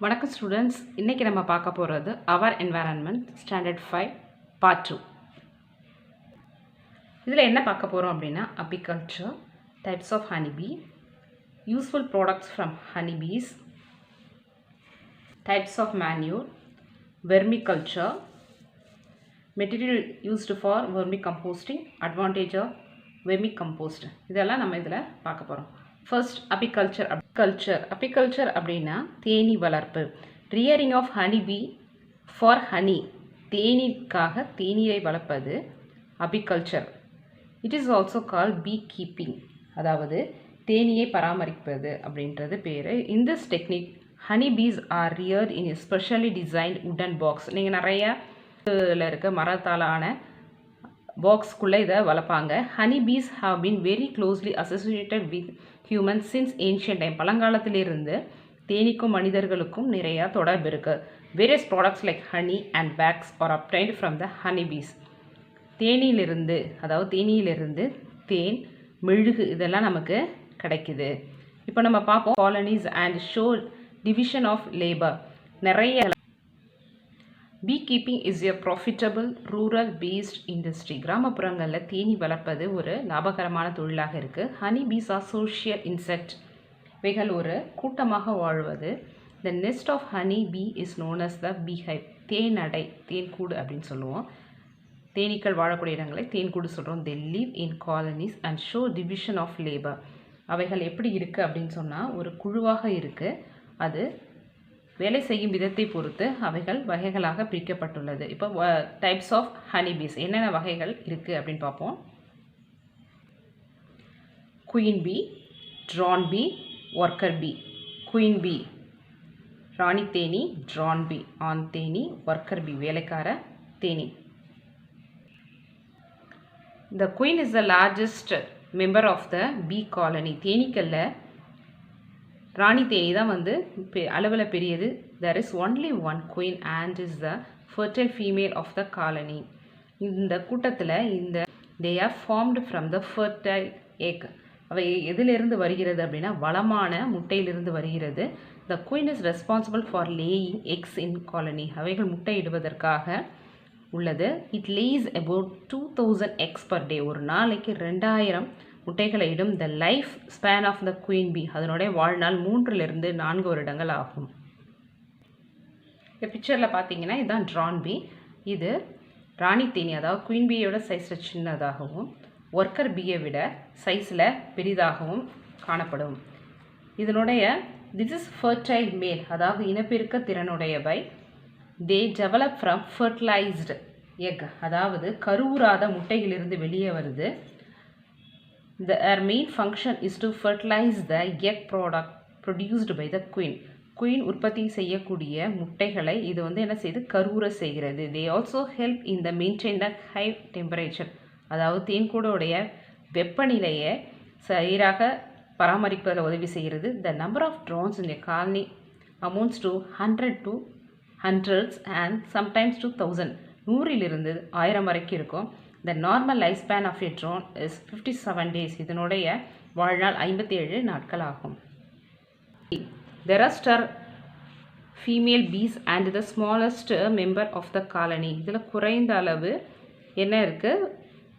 வணக்கம் ஸ்டூடெண்ட்ஸ், இன்றைக்கி நம்ம பார்க்க போகிறது அவர் என்வாரன்மெண்ட் ஸ்டாண்டர்ட் 5 பார்ட் 2. இதில் என்ன பார்க்க போகிறோம் அப்படின்னா apiculture, types of honeybee, useful products from honeybees, types of manure, vermiculture, material used for vermicomposting, advantage of vermicompost, இதெல்லாம் நம்ம இதில் பார்க்க போகிறோம். ஃபர்ஸ்ட் அபிகல்ச்சர் அப்படின்னா தேனீ வளர்ப்பு. Rearing of honey bee for honey, தேனீக்காக தேனீரை வளர்ப்பது apiculture. It is also call beekeeping, அதாவது தேனீயை பராமரிப்பது அப்படின்றது பேர். In this technique honey bees are reared in specially designed wooden box. நீங்கள் நிறையா இருக்க மரத்தாலான பாக்ஸ்குள்ளே இதை வளர்ப்பாங்க. Honey bees have been very closely associated with human since ancient time. பழங்காலத்திலிருந்து தேனீக்கும் மனிதர்களுக்கும் நிறையா தொடர்பு இருக்குது. Various products like honey and wax are obtained from the honey bees. தேனியிலிருந்து தேன், மெழுகு இதெல்லாம் நமக்கு கிடைக்குது. இப்போ நம்ம பார்ப்போம் colonies and show division of labour. நிறைய bee keeping is a profitable rural based industry. கிராமப்புறங்களில் தேனி வளர்ப்பது ஒரு லாபகரமான தொழிலாக இருக்குது. Honey bees are social insect, இவைகள் ஒரு கூட்டமாக வாழ்வது. The nest of honey bee is known as the bee hive. தேனடை, தேன்கூடு அப்படின்னு சொல்லுவோம். தேனீக்கள் வாழக்கூடிய இடங்களை தேன்கூடு சொல்கிறோம். They live in colonies and show division of labour. அவைகள் எப்படி இருக்குது அப்படின்னு சொன்னால் ஒரு குழுவாக இருக்குது. அது வேலை செய்யும் விதத்தை பொறுத்து அவைகள் வகைகளாக பிரிக்கப்பட்டுள்ளது. இப்போ டைப்ஸ் ஆஃப் ஹனிபீஸ் என்னென்ன வகைகள் இருக்குது அப்படின்னு பார்ப்போம். குயின் பீ, ட்ரான் பீ, ஒர்க்கர் பீ. குயின் பீ ராணி தேனி, ட்ரான் பீ ஆண் தேனி, ஒர்க்கர் பீ வேலைக்கார Theni. The queen is the largest member of the bee colony. தேனீக்களில் ராணி தேனி தான் அளவில் பெரியது. There is only one queen and is the fertile female of the colony. இந்த கூட்டத்தில் they are formed from the fertile egg. அவை எதிலிருந்து வருகிறது அப்படின்னா வளமான முட்டையிலிருந்து வருகிறது. The queen is responsible for laying eggs in colony. அவைகள் முட்டையிடுவதற்காக உள்ளது. It lays about 2000 eggs per day. ஒரு நாளைக்கு 2000 முட்டைகளை இடும். The life span of the queen bee, அதனுடைய வாழ்நாள் 3 to 4 வருடங்கள் ஆகும். இந்த பிக்சரில் பார்த்தீங்கன்னா இதுதான் ட்ரான் பீ. இது ராணி தேனி, அதாவது குயின் பீயோட சைஸில் சின்னதாகவும் ஒர்க்கர் பீயை விட சைஸில் பெரிதாகவும் காணப்படும். இதனுடைய திஸ் இஸ் ஃபர்டைல் மேல், அதாவது இனப்பெருக்க திறனுடையவை. They develop from fertilised egg, அதாவது கருவுறாத முட்டையிலிருந்து வெளியே வருது. Their main function is to fertilize the egg product produced by the queen. Queen உற்பத்தி செய்யக்கூடிய முட்டைகளை இது என்ன செய்து கருவுற செய்கிறது. They also help in the maintain the high temperature, அதாவது தேன்கூடோடைய வெப்பநிலையை சீராக பராமரிப்பதில் உதவி செய்கிறது. The number of drones in a colony amounts to 100 to hundreds and sometimes to 1000. 100 to 1000 வரைக்கும் இருக்கும். The normal lifespan of a drone is 57 days. இதனுடைய வாழ்நாள் 57 நாட்கள் ஆகும். There are female bees and the smallest member of the colony. இதில் குறைந்த அளவு என்ன இருக்குது,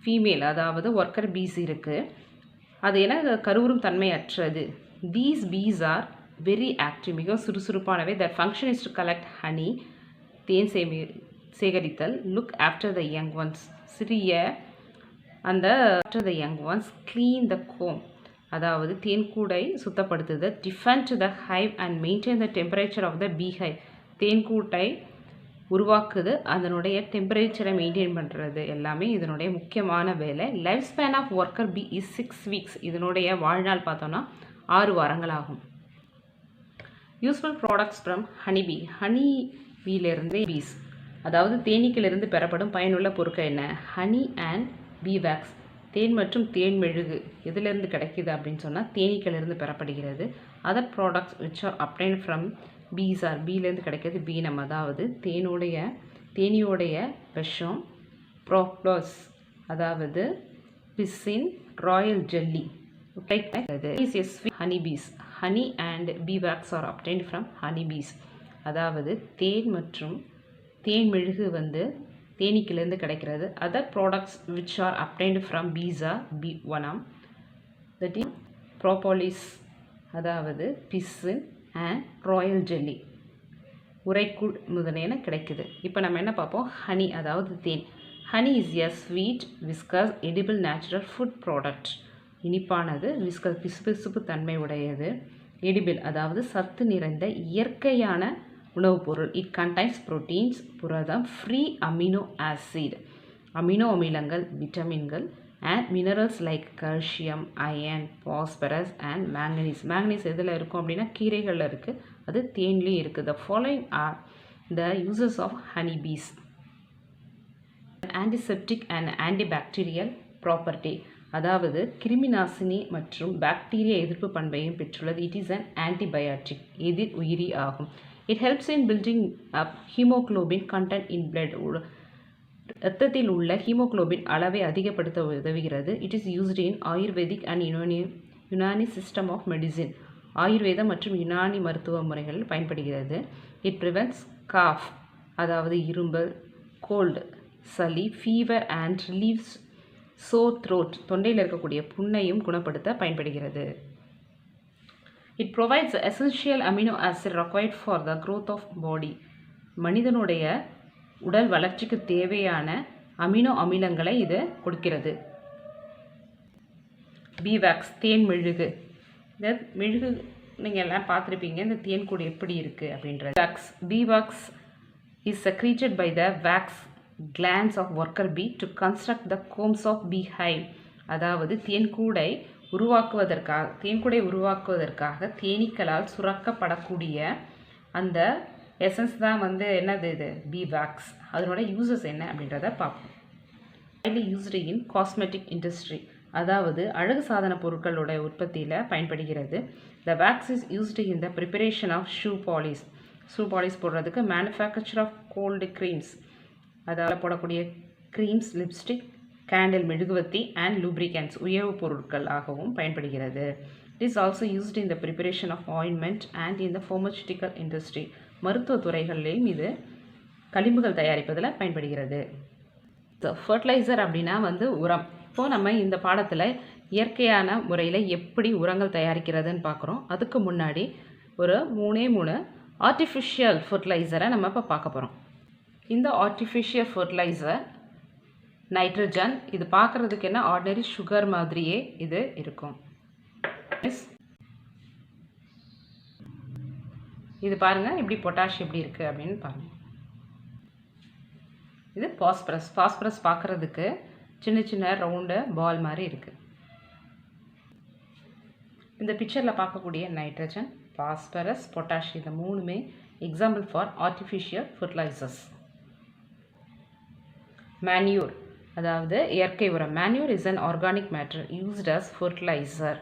ஃபீமேல், அதாவது ஒர்க்கர் பீஸ் இருக்குது. அது கருவுறும் தன்மையற்றது. These bees are very active, மிக சுறுசுறுப்பானவை. Their function is to collect honey, தேன் சேகரித்தல். Look after the young ones, சிறிய after the young ones, clean the comb, அதாவது தேன்கூடை சுத்தப்படுத்துது. Defend the hive and maintain the temperature of the bee hive, தேன்கூட்டை உருவாக்குது, அதனுடைய டெம்பரேச்சரை மெயின்டைன் பண்ணுறது எல்லாமே இதனுடைய முக்கியமான வேலை. Life span of worker bee is 6 weeks. இதனுடைய வாழ்நாள் பார்த்தோன்னா 6 வாரங்கள் ஆகும். Useful products from honey bee. Honey பீலேருந்து பீஸ், அதாவது தேனீக்கிலிருந்து பெறப்படும் பயனுள்ள பொருட்கள் என்ன? ஹனி அண்ட் பீ வேக்ஸ், தேன் மற்றும் தேன் மெழுகு எதிலிருந்து கிடைக்கிது அப்படின்னு சொன்னால் தேனீக்கிலிருந்து பெறப்படுகிறது. Other products which are obtain from bees are, பீலேருந்து கிடைக்கிறது பீனம், அதாவது தேனியோடைய விஷம். ப்ரோக்ளோஸ், அதாவது பிசின், royal jelly. Honey bees, honey and bee wax are obtained from honey bees. அதாவது தேன் மற்றும் தேன் மெழுகு வந்து தேனீக்கிலேருந்து கிடைக்கிறது. Other products which are obtained from bees are venom that is propolis அதாவது பிசின் அண்ட் ராயல் ஜெல்லி உரைக்கூழ் முதலியன கிடைக்குது. இப்போ நம்ம என்ன பார்ப்போம், ஹனி அதாவது தேன். Honey is a sweet viscous edible natural food product. இனிப்பானது, விஸ்கஸ் பிசுபிசுப்பு தன்மை உடையது, எடிபிள் அதாவது சத்து நிறைந்த இயற்கையான உணவுப் பொருள். இட் கண்டைன்ஸ் புரோட்டீன்ஸ் புரதம், ஃப்ரீ அமினோ ஆசிட் அமினோ அமிலங்கள், விட்டமின்கள் and minerals like calcium, iron, phosphorus and manganese. Manganese எதில் இருக்கும் அப்படின்னா கீரைகளில் இருக்குது, அது தேன்லேயும் இருக்குது. The following are the uses of honey bees. Antiseptic and antibacterial property அதாவது கிருமிநாசினி மற்றும் பாக்டீரியா எதிர்ப்பு பண்பையும் பெற்றுள்ளது. இட் இஸ் அன் ஆன்டிபயாட்டிக் எதிர் உயிரி ஆகும். It helps in building up haemoglobin content in blood இரத்தத்தில் உள்ள ஹீமோக்ளோபின் அளவை அதிகப்படுத்த உதவுகிறது. It is used in Ayurvedic and Unani system of medicine. ஆயுர்வேதம் மற்றும் யுனானி மருத்துவ முறைகளில் பயன்படுகிறது. இட் ப்ரிவென்ட்ஸ் காஃப் அதாவது இரும்பல், கோல்டு சளி, fever and relieves sore throat தொண்டையில் இருக்கக்கூடிய புண்ணையும் குணப்படுத்த பயன்படுகிறது. It provides essential amino acid required for the growth of body. மனிதனுடைய உடல் வளர்ச்சிக்கு தேவையான அமினோ அமிலங்களை இது கொடுக்கிறது. பீவாக்ஸ் தேன் மெழுகு. இந்த மெழுகு நீங்கள் எல்லாம் பார்த்துருப்பீங்க, இந்த தேன் கூடு எப்படி இருக்குது அப்படின்றது. Bee wax is secreted by the wax glands of worker bee to construct the combs of beehive. அதாவது தேன்கூடை உருவாக்குவதற்காக தேனீக்களால் சுரக்கப்படக்கூடிய அந்த எசன்ஸ் தான் வந்து என்னது இது பீவாக்ஸ். அதனோட யூசஸ் என்ன அப்படின்றத பார்ப்போம். Highly used in cosmetic industry அதாவது அழகு சாதன பொருட்களோட உற்பத்தியில் பயன்படுகிறது. The wax is used in the preparation of shoe polish போடுறதுக்கு, மேனுஃபேக்சர் ஆஃப் கோல்டு க்ரீம்ஸ் அதாவது போடக்கூடிய க்ரீம்ஸ், லிப்ஸ்டிக், கேண்டில் மெழுகுவத்தி அண்ட் லூப்ரிகன்ஸ் உயவு பொருட்கள் ஆகவும் பயன்படுகிறது. It is also used in the preparation of ointment and in the pharmaceutical industry. மருத்துவ துறைகளிலும் இது களிம்புகள் தயாரிப்பதில் பயன்படுகிறது. ஃபர்டிலைசர் அப்படின்னா வந்து உரம். இப்போது நம்ம இந்த பாடத்தில் இயற்கையான முறையில் எப்படி உரங்கள் தயாரிக்கிறதுன்னு பார்க்குறோம். அதுக்கு முன்னாடி ஒரு மூணு ஆர்டிஃபிஷியல் ஃபர்டிலைசரை நம்ம இப்போ பார்க்க போகிறோம். இந்த ஆர்டிஃபிஷியல் ஃபர்டிலைசர் நைட்ரஜன். இது பார்க்குறதுக்கு என்ன ஆர்டினரி சுகர் மாதிரியே இது இருக்கும். இது பாருங்கள் இப்படி பொட்டாஷ் எப்படி இருக்குது அப்படின்னு பாருங்கள். இது பாஸ்பரஸ் பார்க்குறதுக்கு சின்ன ரவுண்டு பால் மாதிரி இருக்குது. இந்த பிக்சரில் பார்க்கக்கூடிய நைட்ரஜன், பாஸ்பரஸ், பொட்டாஷ் இந்த மூணுமே example for artificial fertilisers. Manure அதாவது இயற்கை உரம். Manure is an organic matter used as fertiliser.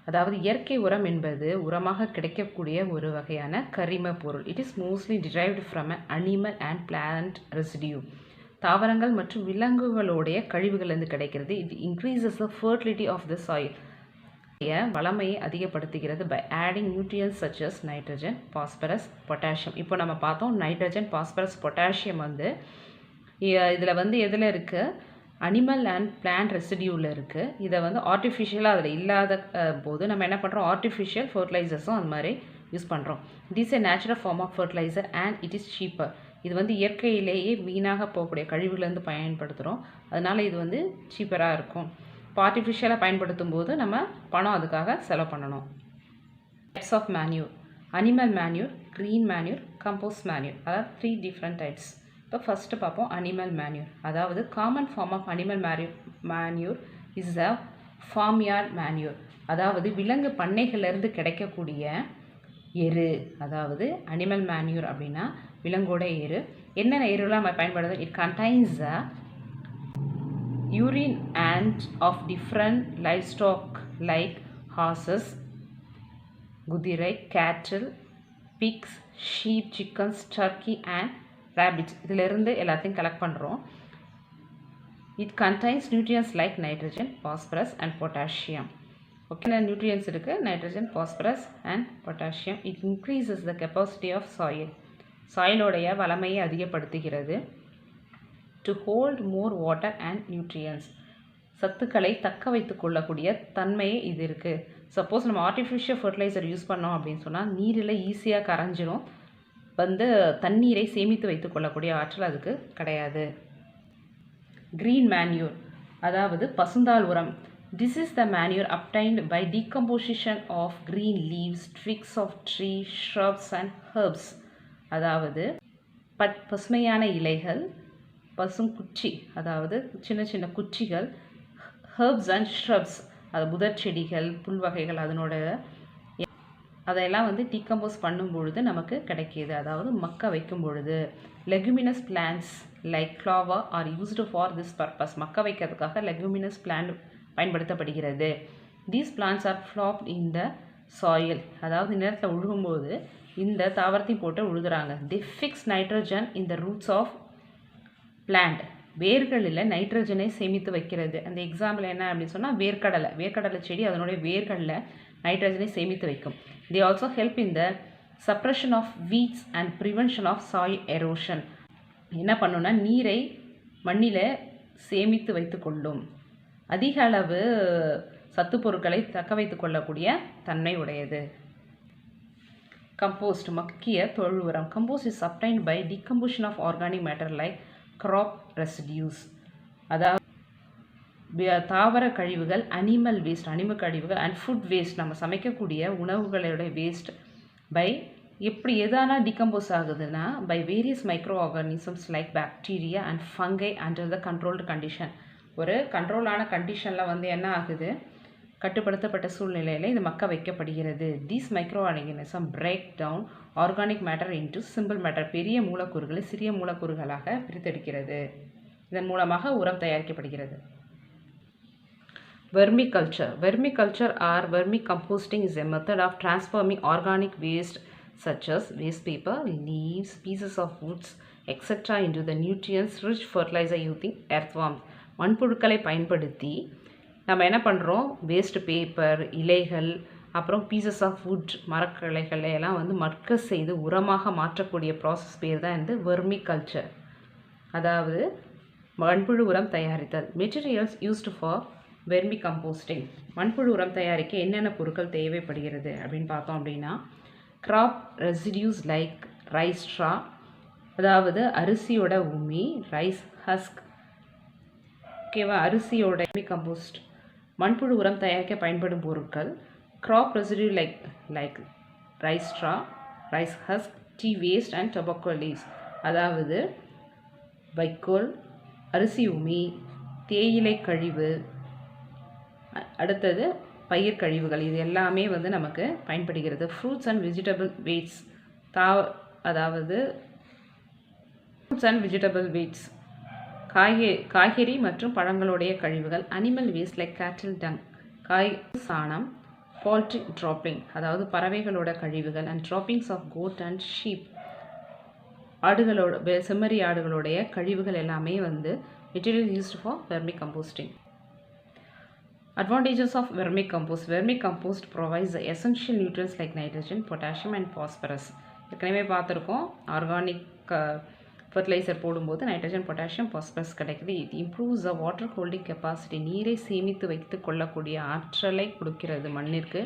அதாவது இயற்கை உரம் என்பது உரமாக கிடைக்கக்கூடிய ஒரு வகையான கரிம பொருள். It is mostly derived from a animal and plant residue. தாவரங்கள் மற்றும் விலங்குகளுடைய கழிவுகளிலிருந்து கிடைக்கிறது. It increases the fertility of the soil. வளமையை அதிகப்படுத்துகிறது by adding nutrients such as nitrogen, phosphorus, potassium. இப்போ நம்ம பார்த்தோம் நைட்ரஜன், பாஸ்பரஸ், பொட்டாசியம் வந்து இதில் வந்து எதில் இருக்குது, அனிமல் அண்ட் பிளான்ட் ரெசிடியூவில் இருக்குது. இதை வந்து ஆர்டிஃபிஷியலாக அதில் இல்லாத போது நம்ம என்ன பண்ணுறோம், ஆர்டிஃபிஷியல் ஃபர்டிலைசர்ஸும் அது மாதிரி யூஸ் பண்ணுறோம். It is a natural form of fertiliser and it is cheaper. இது வந்து இயற்கையிலேயே வீணாக போகக்கூடிய கழிவுலேருந்து பயன்படுத்துகிறோம், அதனால் இது வந்து சீப்பராக இருக்கும். இப்போ ஆர்டிஃபிஷியலாக பயன்படுத்தும் போது நம்ம பணம் அதுக்காக செலவு பண்ணணும். Types of manure: animal manure, green manure, compost manure. அதாவது 3 டிஃப்ரெண்ட் டைப்ஸ். இப்போ ஃபஸ்ட்டு பார்ப்போம் அனிமல் மேன்யூர். அதாவது common form of animal manure is a farmyard manure. அதாவது விலங்கு பண்ணைகளிலிருந்து கிடைக்கக்கூடிய எரு. அதாவது அனிமல் மேன்யூர் அப்படின்னா விலங்கோட எரு. என்னென்ன எருலாம் நம்ம பயன்படுது? It contains a urine and of different livestock like horses, குதிரை, cattle, pigs, sheep, chickens, turkey and rabbits. இதிலிருந்து எல்லாத்தையும் கலெக்ட் பண்ணுறோம். It contains nutrients like nitrogen, phosphorus and potassium. Okay, nutrients இருக்குது, nitrogen, phosphorus and potassium. It increases the capacity of soil. சாயிலோடைய வளமையை அதிகப்படுத்துகிறது. To hold more water and nutrients, சத்துக்களை தக்க வைத்து கொள்ளக்கூடிய தன்மையே இது இருக்குது. சப்போஸ் நம்ம ஆர்டிஃபிஷியல் ஃபர்டிலைசர் யூஸ் பண்ணோம் அப்படின்னு சொன்னால் நீரில் ஈஸியாக கரைஞ்சிரும், தண்ணீரை சேமித்து வைத்து கொள்ளக்கூடிய ஆற்றல் அதுக்கு கிடையாது. க்ரீன் மேன்யூர், அதாவது பசுந்தாள் உரம். This is the manure obtained by decomposition of green leaves, twigs of trees, shrubs and herbs. அதாவது பசுமையான இலைகள், பசுங்குச்சி, அதாவது சின்ன சின்ன குச்சிகள், herbs and shrubs, அது புதர் செடிகள், புல்வகைகள், அதெல்லாம் டீகம்போஸ் பண்ணும் பொழுது நமக்கு கிடைக்கிது, அதாவது மக்க வைக்கும் பொழுது. Leguminous plans like clover are used for this purpose. மக்க வைக்கிறதுக்காக லெகுமினஸ் பிளான்ட் பயன்படுத்தப்படுகிறது. These plants are flopped in the soil, அதாவது நிலத்தில் உழுகும்போது இந்த தாவரத்தையும் போட்டு உழுதுறாங்க. They fix nitrogen in the roots of plant. வேர்களில் நைட்ரஜனை சேமித்து வைக்கிறது. அந்த எக்ஸாம்பிள் என்ன அப்படின்னு சொன்னால் வேர்க்கடலை செடி அதனுடைய வேர்களில் நைட்ரஜனை சேமித்து வைக்கும். They also help in the suppression of weeds and prevention of soil erosion. என்ன பண்ணுன்னா நீரை மண்ணில் சேமித்து வைத்து கொள்ளும். அதிக அளவு சத்து பொருட்களை தக்க வைத்து கொள்ளக்கூடிய தன்மை உடையது. கம்போஸ்ட், மக்கிய தொழு உரம். Compost is obtained by decomposition of organic matter like crop residues. அதாவது தாவர கழிவுகள், அனிமல் வேஸ்ட், அனிமல் கழிவுகள் அண்ட் ஃபுட் வேஸ்ட், நம்ம சமைக்கக்கூடிய உணவுகளுடைய வேஸ்ட் பை எதானா டிகம்போஸ் ஆகுதுன்னா by various microorganisms like bacteria and fungi under the controlled condition. ஒரு கண்ட்ரோலான கண்டிஷனில் என்ன ஆகுது, கட்டுப்படுத்தப்பட்ட சூழ்நிலையில் இது மக்க வைக்கப்படுகிறது. These microorganism break down organic matter into simple matter, பெரிய மூலக்கூறுகளை சிறிய மூலக்கூறுகளாக பிரித்தெடுக்கிறது. இதன் மூலமாக உரம் தயாரிக்கப்படுகிறது. Vermiculture. Vermiculture or vermicomposting is a method of transforming organic waste such as waste paper, leaves, pieces of woods, etc. into the nutrients-rich fertilizer using earthworms. மண்புழுக்களை பயன்படுத்தி நம்ம என்ன பண்ணுறோம், வேஸ்ட் பேப்பர், இலைகள், அப்புறம் பீசஸ் ஆஃப் வுட், மரக்கிளைகளை எல்லாம் மட்க செய்து உரமாக மாற்றக்கூடிய ப்ராசஸ் பேர் தான் வெர்மிகல்ச்சர், அதாவது மண்புழு உரம் தயாரித்தல். Materials used for vermicomposting. மண்புழு உரம் தயாரிக்க என்னென்ன பொருட்கள் தேவைப்படுகிறது அப்படின்னு பார்த்தோம் அப்படின்னா, crop residues like rice straw, அதாவது அரிசியோட உமி, ரைஸ் ஹஸ்க், ஓகேவா, அரிசியோட வெர்மி கம்போஸ்ட். மண்புழு உரம் தயாரிக்க பயன்படும் பொருட்கள் crop residue like rice straw, rice husk, tea waste and tobacco leaves, அதாவது வைக்கோல், அரிசி உமி, தேயிலை கழிவு, அடுத்தது பயிர் கழிவுகள், இது எல்லாமே நமக்கு பயன்படுகிறது. ஃப்ரூட்ஸ் அண்ட் வெஜிடபிள் வேஸ்ட்ஸ், அதாவது ஃப்ரூட்ஸ் அண்ட் வெஜிடபிள் வேஸ்ட்ஸ், காய்கறி மற்றும் பழங்களுடைய கழிவுகள். Animal waste like cattle dung, சாணம், poultry dropping, அதாவது பறவைகளோட கழிவுகள், and droppings of goat and sheep, ஆடுகளோட செம்மறி ஆடுகளுடைய கழிவுகள் எல்லாமே material used for vermicomposting. Advantages of vermicompost. Vermicompost provides the essential nutrients like nitrogen, potassium and phosphorus. ஏற்கனவே பார்த்துருக்கோம், ஆர்கானிக் ஃபர்டிலைசர் போடும்போது நைட்ரஜன், பொட்டாசியம், பாஸ்பரஸ் கிடைக்குது. It improves the water holding capacity, நீரை சேமித்து வைத்து கொள்ளக்கூடிய ஆற்றலை கொடுக்கிறது மண்ணிற்கு.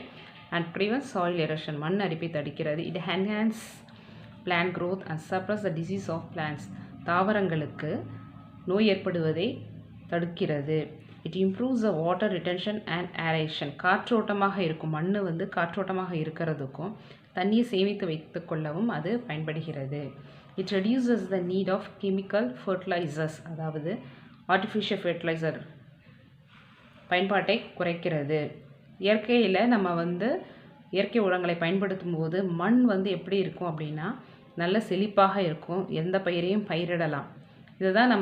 அண்ட் ப்ரிவென்ட் சாயில் எரோஷன், மண் அரிப்பை தடுக்கிறது. It enhance plant growth and suppress the disease of plants, தாவரங்களுக்கு நோய் ஏற்படுவதை தடுக்கிறது. It improves the water retention and aeration, காற்றோட்டமாக இருக்கும் மண் காற்றோட்டமாக இருக்கிறதுக்கும் தண்ணியை சேமித்து வைத்து கொள்ளவும் அது பயன்படுகிறது. It reduces the need of chemical fertilisers, அதாவது ஆர்டிஃபிஷியல் ஃபர்டிலைசர் பயன்பாட்டை குறைக்கிறது. இயற்கையில் நம்ம இயற்கை உரங்களை பயன்படுத்தும் போது மண் எப்படி இருக்கும் அப்படின்னா நல்ல செழிப்பாக இருக்கும், எந்த பயிரையும் பயிரிடலாம். இதை தான்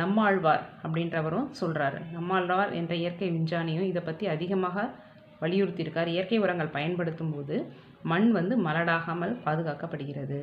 நம்மாழ்வார் அப்படின்றவரும் சொல்கிறாரு. நம்மாழ்வார் என்ற இயற்கை விஞ்ஞானியும் இதை பற்றி அதிகமாக வலியுறுத்தியிருக்கார். இயற்கை உரங்கள் பயன்படுத்தும் போது மண் மலடாகாமல் பாதுகாக்கப்படுகிறது.